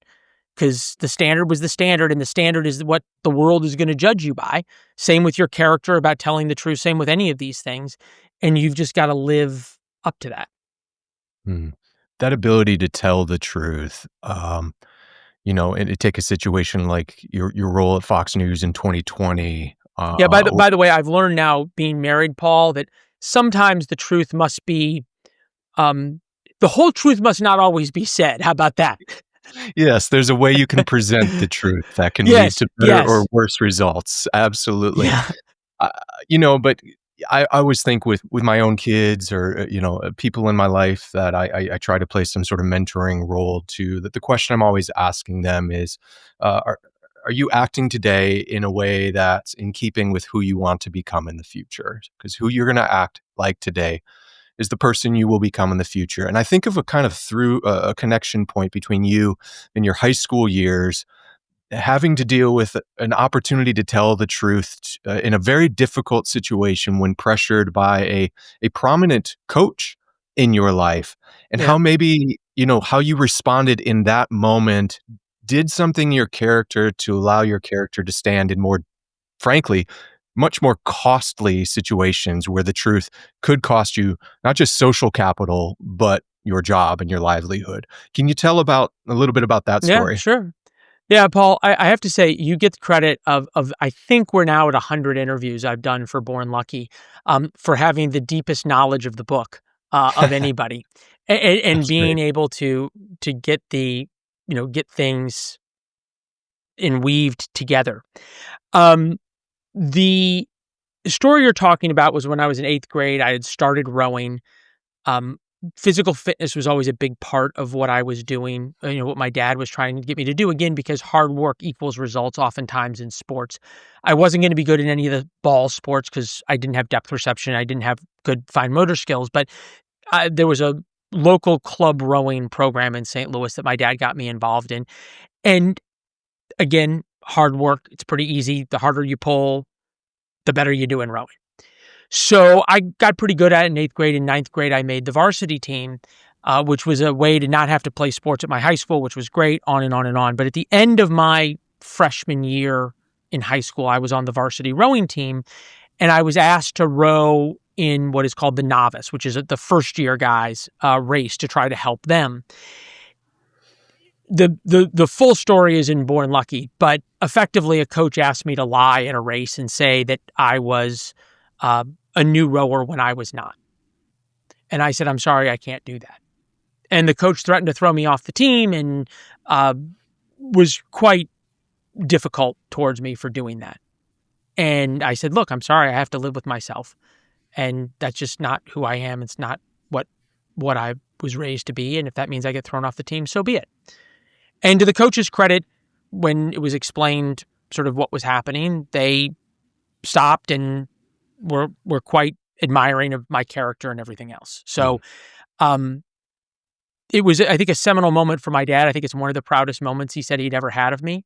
because the standard was the standard, and the standard is what the world is going to judge you by. Same with your character about telling the truth, same with any of these things. And you've just got to live up to that. Mm. That ability to tell the truth, and take a situation like your role at Fox News in 2020. Yeah, by the way, I've learned now, being married, Paul, that sometimes the truth must be, um, the whole truth must not always be said. How about that? Yes, there's a way you can present the truth that can lead Yes, to better or yes. worse results. Absolutely. Yeah. Uh, but I always think with my own kids or, people in my life that I try to play some sort of mentoring role to, that the question I'm always asking them is, uh, are are you acting today in a way that's in keeping with who you want to become in the future? Because who you're gonna act like today is the person you will become in the future. And I think of a kind of through a connection point between you and your high school years having to deal with an opportunity to tell the truth in a very difficult situation when pressured by a prominent coach in your life, and Yeah. how maybe, how you responded in that moment did something in your character to allow your character to stand in more, frankly, much more costly situations where the truth could cost you not just social capital, but your job and your livelihood. Can you tell about a little bit about that Yeah, story? sure. Yeah, Paul, I have to say you get the credit of I think we're now at 100 interviews I've done for Born Lucky, for having the deepest knowledge of the book, of anybody, and That's being great. able to get get things and weaved together. Um, the story you're talking about was when I was in 8th grade. I had started rowing. Um, Physical fitness was always a big part of what I was doing, what my dad was trying to get me to do, again, because hard work equals results oftentimes in sports. I wasn't going to be good in any of the ball sports because I didn't have depth perception. I didn't have good fine motor skills, but there was a local club rowing program in St. Louis that my dad got me involved in. And again, hard work, it's pretty easy. The harder you pull, the better you do in rowing. So I got pretty good at it in 8th grade. In 9th grade, I made the varsity team, which was a way to not have to play sports at my high school, which was great, on and on and on. But at the end of my freshman year in high school, I was on the varsity rowing team, and I was asked to row in what is called the novice, which is the first year guys race, to try to help them. The full story is in Born Lucky, but effectively a coach asked me to lie in a race and say that I was uh, a new rower when I was not. And I said, I'm sorry, I can't do that. And the coach threatened to throw me off the team, and uh, was quite difficult towards me for doing that. And I said, look, I'm sorry, I have to live with myself. And that's just not who I am. It's not what I was raised to be. And if that means I get thrown off the team, so be it. And to the coach's credit, when it was explained sort of what was happening, they stopped and were quite admiring of my character and everything else. Mm. So it was, I think, a seminal moment for my dad. I think it's one of the proudest moments he said he'd ever had of me,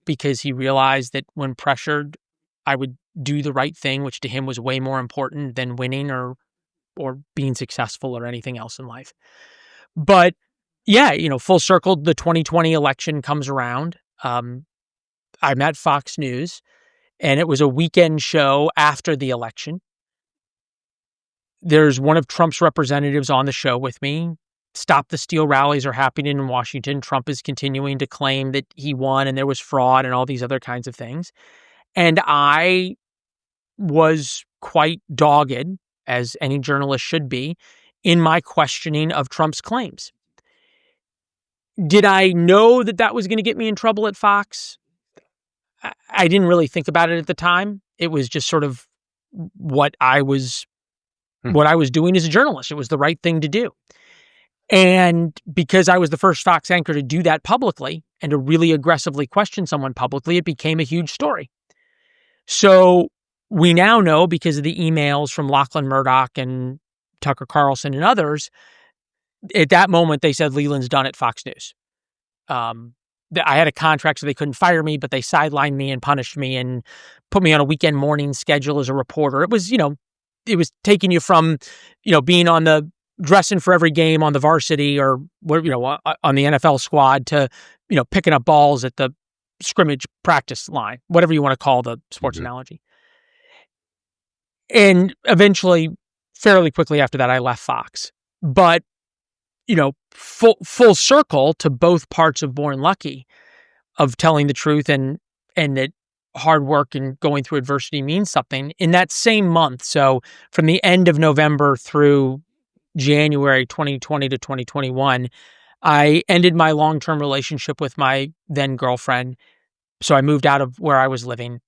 because he realized that when pressured, I would do the right thing, which to him was way more important than winning or being successful or anything else in life. But yeah, full circle, the 2020 election comes around. I'm at Fox News, and it was a weekend show after the election. There's one of Trump's representatives on the show with me. Stop the Steal rallies are happening in Washington. Trump is continuing to claim that he won and there was fraud and all these other kinds of things. And I was quite dogged, as any journalist should be, in my questioning of Trump's claims. Did I know that that was going to get me in trouble at Fox? I didn't really think about it at the time. It was just sort of what I was Hmm. what I was doing as a journalist. It was the right thing to do. And because I was the first Fox anchor to do that publicly and to really aggressively question someone publicly, it became a huge story. So we now know, because of the emails from Lachlan Murdoch and Tucker Carlson and others, at that moment they said Leland's done at Fox News. I had a contract, so they couldn't fire me, but they sidelined me and punished me and put me on a weekend morning schedule as a reporter. It was, it was taking you from, being on the dressing for every game on the varsity or on the NFL squad to, picking up balls at the scrimmage practice line, whatever you want to call the sports Mhm. analogy. And eventually, fairly quickly after that, I left Fox. But, full circle to both parts of Born Lucky, of telling the truth and that hard work and going through adversity means something. In that same month, so from the end of November through January 2020 to 2021, I ended my long-term relationship with my then girlfriend. So I moved out of where I was living.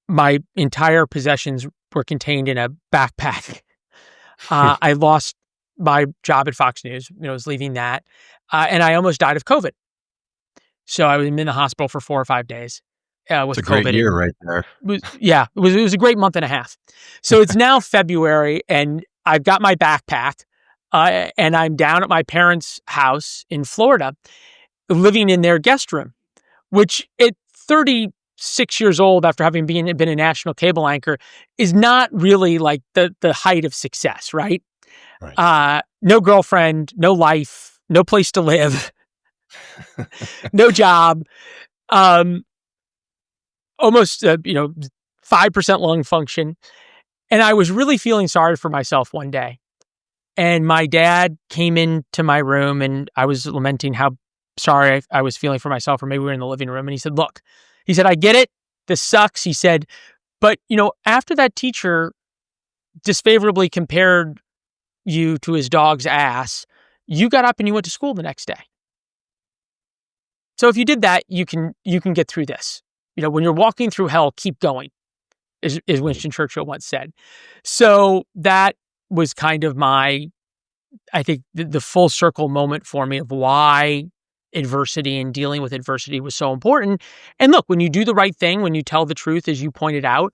My entire possessions were contained in a backpack. I lost my job at Fox News. I was leaving that. And I almost died of COVID. So I was in the hospital for 4 or 5 days It's with a great COVID. year And right there. it was a great month and a half. So it's now February, and I've got my backpack, and I'm down at my parents' house in Florida, living in their guest room. which at 36 years old, after having been a national cable anchor, is not really like the height of success, right? Right. No girlfriend, no life, no place to live, no job, um, almost 5% lung function. And I was really feeling sorry for myself one day. And my dad came into my room, and I was lamenting how sorry I was feeling for myself, or maybe we were in the living room. And he said, "Look," he said, "I get it. This sucks." He said, "But, after that teacher disfavorably compared you to his dog's ass, you got up and you went to school the next day. So if you did that, you can get through this. When you're walking through hell, keep going," is Right. Winston Churchill once said. So that was kind of I think the full circle moment for me of why adversity and dealing with adversity was so important. And look, when you do the right thing, when you tell the truth, as you pointed out,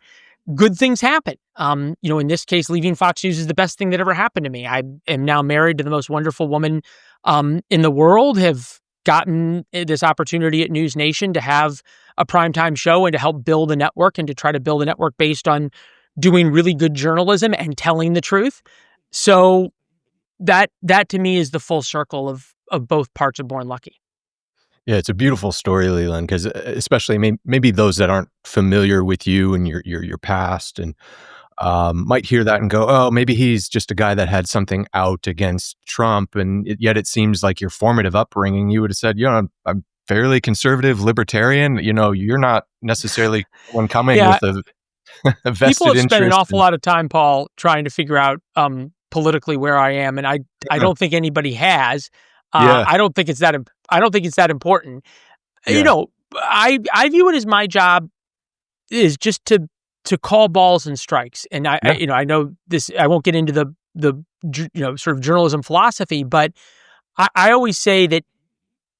good things happen. In this case, leaving Fox News is the best thing that ever happened to me. I am now married to the most wonderful woman in the world, have gotten this opportunity at NewsNation to have a primetime show and to help build a network and to try to build a network based on doing really good journalism and telling the truth. So that to me is the full circle of both parts of Born Lucky. Yeah, it's a beautiful story, Leland, because especially maybe those that aren't familiar with you and your past and might hear that and go, "Oh, maybe he's just a guy that had something out against Trump." And yet it seems like your formative upbringing, you would have said, I'm fairly conservative, libertarian. You're not necessarily one coming Yeah, with a, a people vested have spent an interest. awful And lot of time, Paul, trying to figure out politically where I am, and I don't think anybody has. yeah, I don't think it's that important. You yeah, know, I view it as my job is just to call balls and strikes. And yeah, I know this. I won't get into the sort of journalism philosophy, but I always say that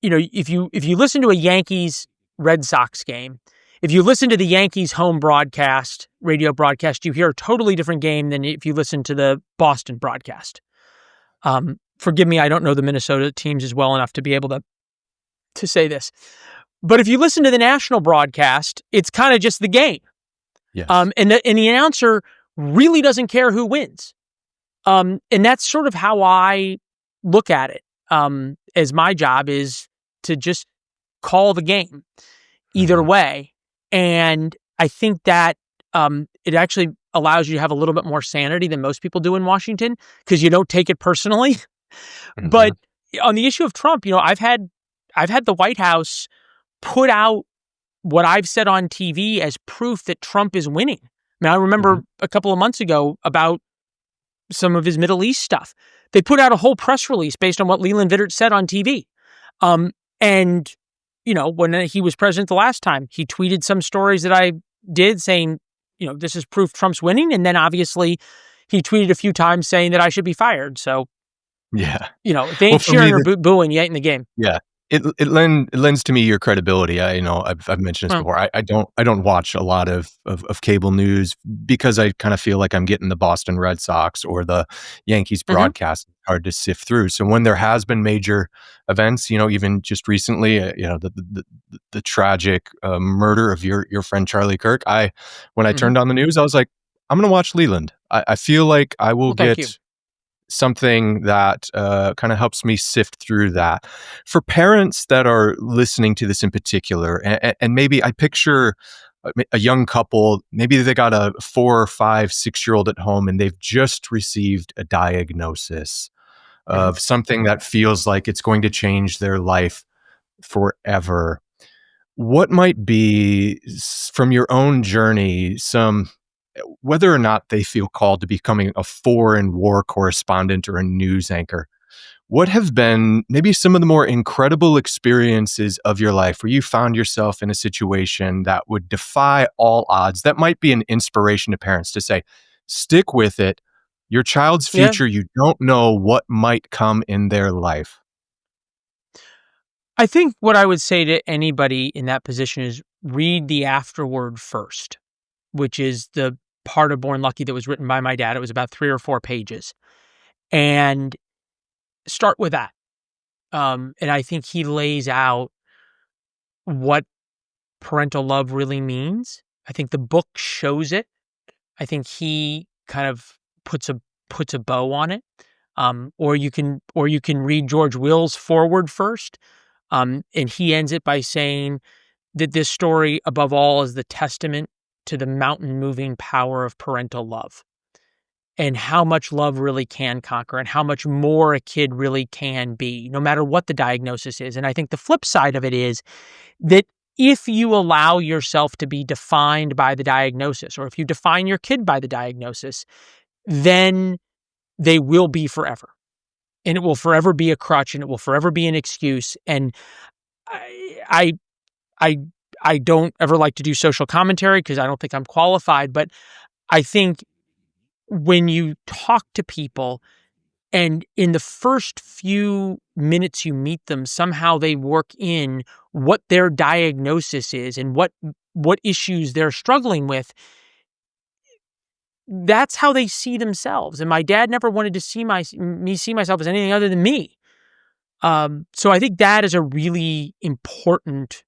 if you listen to a Yankees Red Sox game, if you listen to the Yankees home broadcast, radio broadcast, you hear a totally different game than if you listen to the Boston broadcast. Forgive me, I don't know the Minnesota teams as well enough to be able to say this. But if you listen to the national broadcast, it's kind of just the game. yes, And the announcer really doesn't care who wins. And that's sort of how I look at it. As my job is to just call the game either hmm way. And I think that it actually allows you to have a little bit more sanity than most people do in Washington because you don't take it personally. hmm But on the issue of Trump, I've had the White House put out what I've said on TV as proof that Trump is winning. I mean, I remember hmm a couple of months ago about some of his Middle East stuff. They put out a whole press release based on what Leland Vittert said on TV. And when he was president the last time, he tweeted some stories that I did saying, this is proof Trump's winning. And then obviously he tweeted a few times saying that I should be fired. So, yeah. if they Well, ain't for me, cheering or booing, you ain't in the game. yeah. It lends to me your credibility. I've mentioned this Well, before. I don't watch a lot of cable news because I kind of feel like I'm getting the Boston Red Sox or the Yankees mhm, broadcast hard to sift through. So when there has been major events, even just recently, the tragic murder of your friend Charlie Kirk, I when I mhm. turned on the news, I was like, I'm going to watch Leland. I feel like I will Well, thank you. get something that kind of helps me sift through that. For parents that are listening to this in particular, and maybe I picture a young couple, maybe they got a 4 or 5, 6 year old at home and they've just received a diagnosis Mhm. of something that feels like it's going to change their life forever. What might be from your own journey some whether or not they feel called to becoming a foreign war correspondent or a news anchor, what have been maybe some of the more incredible experiences of your life where you found yourself in a situation that would defy all odds, that might be an inspiration to parents to say, stick with it. Your child's Yeah. future, you don't know what might come in their life. I think what I would say to anybody in that position is read the afterword first, which is the part of Born Lucky that was written by my dad. It was about 3 or 4 pages. And start with that. And I think he lays out what parental love really means. I think the book shows it. I think he kind of puts a bow on it. Or you can read George Will's foreword first, and he ends it by saying that this story, above all, is the testament to the mountain-moving power of parental love, and how much love really can conquer, and how much more a kid really can be, no matter what the diagnosis is. And I think the flip side of it is that if you allow yourself to be defined by the diagnosis, or if you define your kid by the diagnosis, then they will be forever. And it will forever be a crutch, and it will forever be an excuse. And I I I don't ever like to do social commentary because I don't think I'm qualified, but I think when you talk to people and in the first few minutes you meet them, somehow they work in what their diagnosis is and what issues they're struggling with, that's how they see themselves. And my dad never wanted to me see myself as anything other than me. So I think that is a really important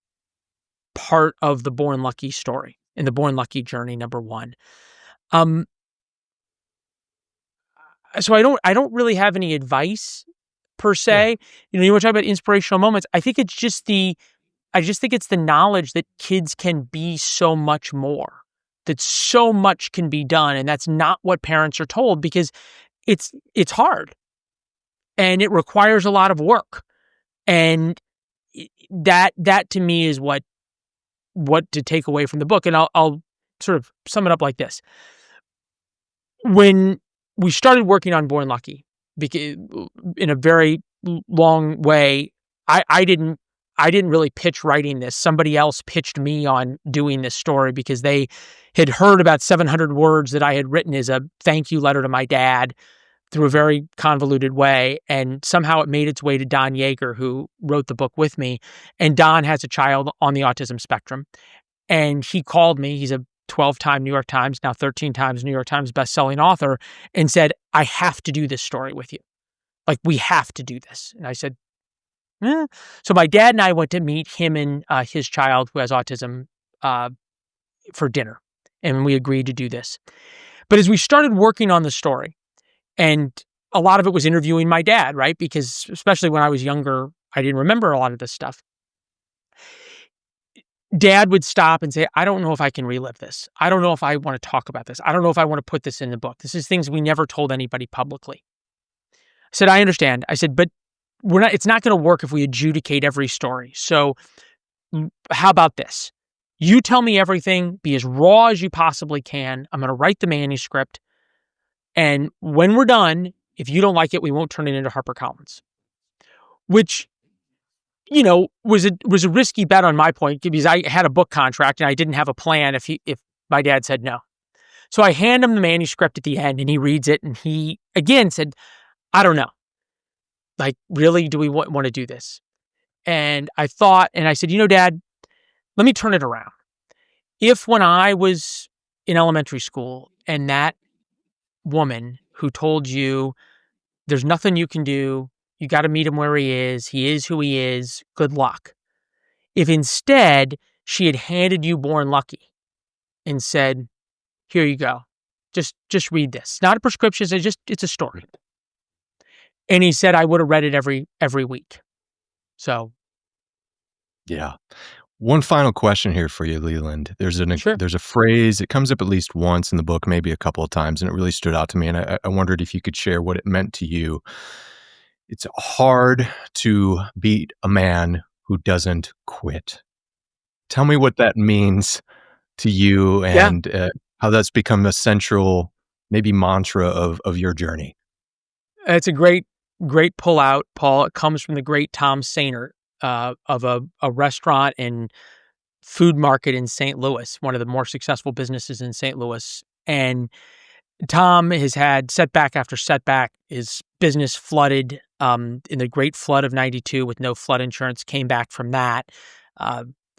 part of the Born Lucky story and the Born Lucky journey, number one. Um, so I don't really have any advice per Yeah. se. You were talking about inspirational moments. I just think it's the knowledge that kids can be so much more, that so much can be done. And that's not what parents are told, because it's hard and it requires a lot of work. And that to me is what to take away from the book. And I'll sort of sum it up like this. When we started working on Born Lucky, because in a very long way, I didn't really pitch writing this. Somebody else pitched me on doing this story because they had heard about 700 words that I had written as a thank you letter to my dad through a very convoluted way. And somehow it made its way to Don Yeager, who wrote the book with me. And Don has a child on the autism spectrum. And he called me. He's a 12-time New York Times, now 13 times New York Times bestselling author, and said, I have to do this story with you. Like, we have to do this. And I said, eh. So my dad and I went to meet him and his child who has autism for dinner. And we agreed to do this. But as we started working on the story, and a lot of it was interviewing my dad, right? Because especially when I was younger, I didn't remember a lot of this stuff. Dad would stop and say, I don't know if I can relive this. I don't know if I want to talk about this. I don't know if I want to put this in the book. This is things we never told anybody publicly. I said, I understand. I said, but it's not going to work if we adjudicate every story. So how about this? You tell me everything, be as raw as you possibly can. I'm going to write the manuscript. And when we're done, if you don't like it, we won't turn it into HarperCollins. Which, was a risky bet on my point, because I had a book contract and I didn't have a plan if my dad said no. So I hand him the manuscript at the end and he reads it and he again said, I don't know. Like, really, do we want to do this? And I thought, and I said, Dad, let me turn it around. If when I was in elementary school and that woman who told you there's nothing you can do, you got to meet him where he is who he is, good luck. If instead she had handed you Born Lucky and said, here you go, just read this. Not a prescription, it's a story. And he said I would have read it every week. So Yeah. One final question here for you, Leland. sure. There's a phrase, it comes up at least once in the book, maybe a couple of times, and it really stood out to me. And I wondered if you could share what it meant to you. It's hard to beat a man who doesn't quit. Tell me what that means to you Yeah. and how that's become a central, maybe mantra of your journey. It's a great pullout, Paul. It comes from the great Tom Sainer of a restaurant and food market in St. Louis, one of the more successful businesses in St. Louis. And Tom has had setback after setback. His business flooded in the Great Flood of '92 with no flood insurance, came back from that.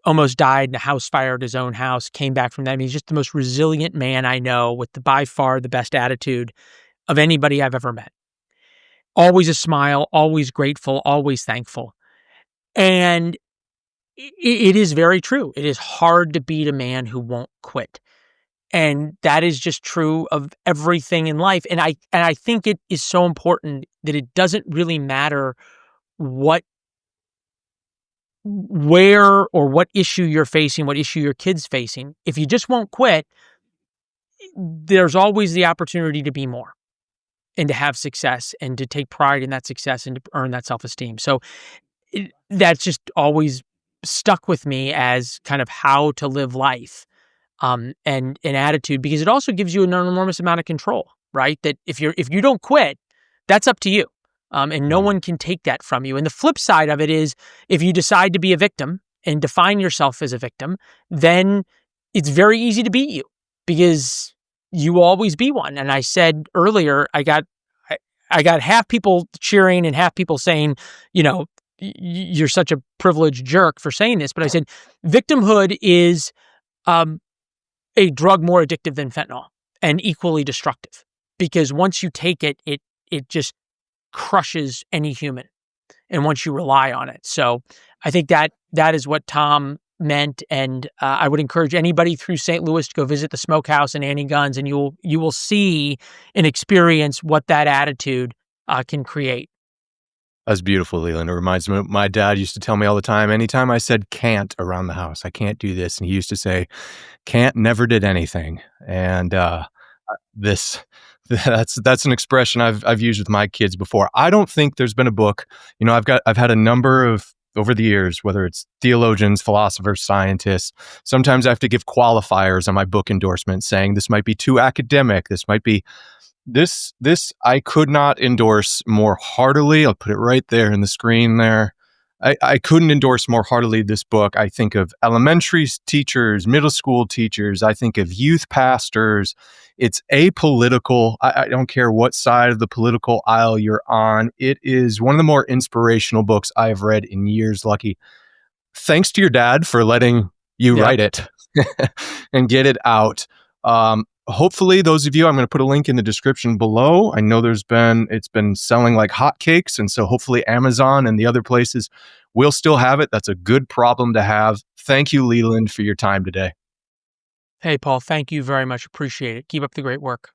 Almost died in a house fire at his own house, came back from that. I mean, he's just the most resilient man I know, with by far the best attitude of anybody I've ever met. Always a smile, always grateful, always thankful. And It is very true. It is hard to beat a man who won't quit. And that is just true of everything in life. And I think it is so important that it doesn't really matter what where or what issue you're facing, what issue your kid's facing. If you just won't quit, there's always the opportunity to be more and to have success and to take pride in that success and to earn that self-esteem. So that's just always stuck with me as kind of how to live life, and an attitude, because it also gives you an enormous amount of control, right? That if you don't quit, that's up to you, and no Right. one can take that from you. And the flip side of it is, if you decide to be a victim and define yourself as a victim, then it's very easy to beat you because you will always be one. And I said earlier, I got half people cheering and half people saying, you know, you're such a privileged jerk for saying this. But I said, victimhood is um, a drug more addictive than fentanyl and equally destructive, because once you take it, it just crushes any human. And once you rely on it. So I think that is what Tom meant. And I would encourage anybody through St. Louis to go visit the Smokehouse and Annie Gunn's, and you will see and experience what that attitude can create. That's beautiful, Leland. It reminds me, my dad used to tell me all the time, anytime I said "can't" around the house, I can't do this, and he used to say, "Can't never did anything." And this that's an expression I've used with my kids before. I don't think there's been a book. I've had a number of over the years, whether it's theologians, philosophers, scientists. Sometimes I have to give qualifiers on my book endorsement, saying this might be too academic. This might be this I could not endorse more heartily. I'll put it right there in the screen there. I couldn't endorse more heartily this book. I think of elementary teachers, middle school teachers. I think of youth pastors. It's apolitical. I don't care what side of the political aisle you're on. It is one of the more inspirational books I've read in years, Lucky. Thanks to your dad for letting you Yeah. write it and get it out. Hopefully, those of you, I'm going to put a link in the description below. I know it's been selling like hotcakes, and so hopefully Amazon and the other places will still have it. That's a good problem to have. Thank you, Leland, for your time today. Hey, Paul, thank you very much. Appreciate it. Keep up the great work.